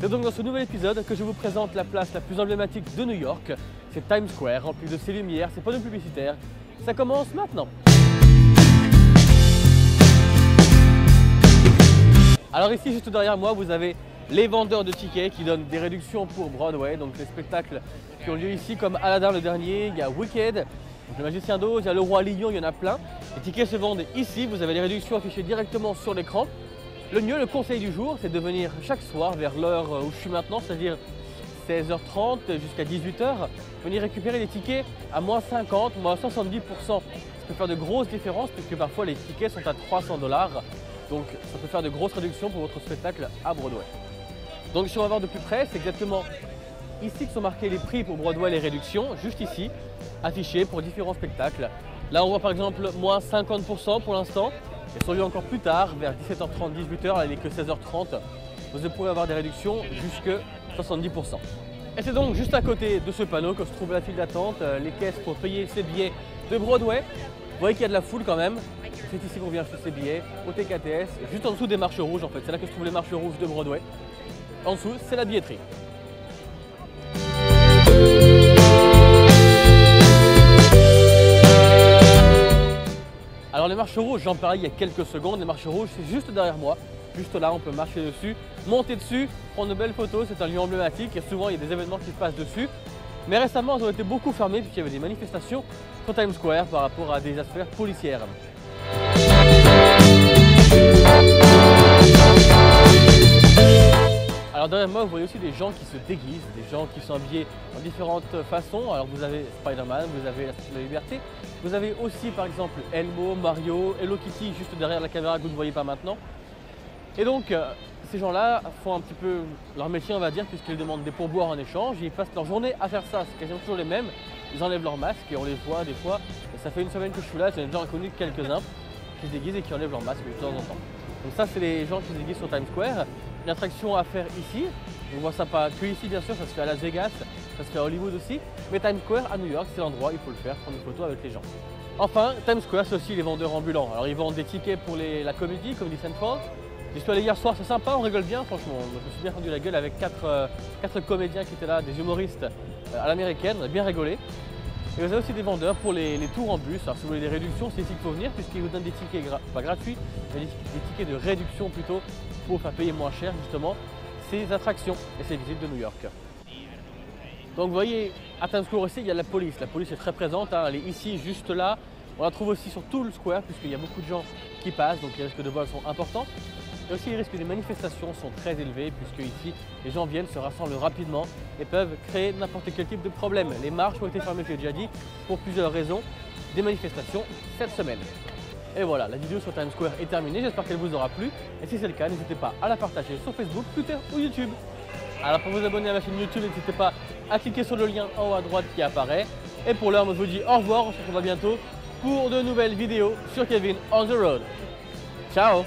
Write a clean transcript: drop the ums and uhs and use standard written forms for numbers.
C'est donc dans ce nouvel épisode que je vous présente la place la plus emblématique de New York. C'est Times Square, rempli de ses lumières, ses panneaux publicitaires. Ça commence maintenant. Alors ici, juste derrière moi, vous avez les vendeurs de tickets qui donnent des réductions pour Broadway, donc les spectacles qui ont lieu ici comme Aladdin le dernier, il y a Wicked, donc le Magicien d'Oz, il y a le Roi Lion, il y en a plein. Les tickets se vendent ici, vous avez les réductions affichées directement sur l'écran. Le mieux, le conseil du jour, c'est de venir chaque soir vers l'heure où je suis maintenant, c'est-à-dire 16h30 jusqu'à 18h, venir récupérer des tickets à moins 50, moins 70%. Ça peut faire de grosses différences puisque parfois les tickets sont à 300 $, donc ça peut faire de grosses réductions pour votre spectacle à Broadway. Donc si on va voir de plus près, c'est exactement ici que sont marqués les prix pour Broadway, les réductions, juste ici, affichés pour différents spectacles. Là on voit par exemple moins 50% pour l'instant. Et sur lieu encore plus tard, vers 17h30, 18h, elle n'est que 16h30, vous pourrez avoir des réductions jusque 70%. Et c'est donc juste à côté de ce panneau que se trouve la file d'attente, les caisses pour payer ses billets de Broadway. Vous voyez qu'il y a de la foule quand même. C'est ici qu'on vient acheter ses billets, au TKTS, juste en dessous des marches rouges en fait. C'est là que se trouvent les marches rouges de Broadway. En dessous, c'est la billetterie. Alors les marches rouges, j'en parlais il y a quelques secondes, les marches rouges c'est juste derrière moi, juste là on peut marcher dessus, monter dessus, prendre de belles photos, c'est un lieu emblématique et souvent il y a des événements qui se passent dessus. Mais récemment elles ont été beaucoup fermées puisqu'il y avait des manifestations sur Times Square par rapport à des affaires policières. Alors derrière moi, vous voyez aussi des gens qui se déguisent, des gens qui sont habillés en différentes façons. Alors vous avez Spider-Man, vous avez la Statue de la Liberté, vous avez aussi par exemple Elmo, Mario, Hello Kitty juste derrière la caméra que vous ne voyez pas maintenant. Et donc ces gens-là font un petit peu leur métier on va dire puisqu'ils demandent des pourboires en échange. Ils passent leur journée à faire ça, c'est quasiment toujours les mêmes. Ils enlèvent leur masque et on les voit des fois. Et ça fait une semaine que je suis là, j'en ai déjà reconnu quelques-uns qui se déguisent et qui enlèvent leur masque de temps en temps. Donc ça c'est les gens qui se déguisent sur Times Square. Une attraction à faire ici, on voit ça pas que ici bien sûr, ça se fait à Las Vegas, ça se fait à Hollywood aussi, mais Times Square à New York c'est l'endroit, il faut le faire, prendre une photo avec les gens. Enfin, Times Square c'est aussi les vendeurs ambulants, alors ils vendent des tickets pour la comédie, Comedy Central. J'y suis allé hier soir, c'est sympa, on rigole bien franchement, je me suis bien rendu la gueule avec quatre comédiens qui étaient là, des humoristes à l'américaine, on a bien rigolé. Et vous avez aussi des vendeurs pour les tours en bus, alors si vous voulez des réductions c'est ici qu'il faut venir puisqu'ils vous donnent des tickets, pas gratuits, mais des tickets de réduction plutôt, pour faire payer moins cher justement ces attractions et ces visites de New York. Donc vous voyez, à Times Square aussi il y a la police est très présente, hein, elle est ici juste là. On la trouve aussi sur tout le square puisqu'il y a beaucoup de gens qui passent, donc les risques de vol sont importants. Et aussi les risques des manifestations sont très élevés puisque ici les gens viennent, se rassemblent rapidement et peuvent créer n'importe quel type de problème. Les marches ont été fermées, je l'ai déjà dit, pour plusieurs raisons, des manifestations cette semaine. Et voilà, la vidéo sur Times Square est terminée, j'espère qu'elle vous aura plu. Et si c'est le cas, n'hésitez pas à la partager sur Facebook, Twitter ou YouTube. Alors pour vous abonner à ma chaîne YouTube, n'hésitez pas à cliquer sur le lien en haut à droite qui apparaît. Et pour l'heure, moi je vous dis au revoir, on se retrouve bientôt pour de nouvelles vidéos sur Kevin on the Road. Ciao!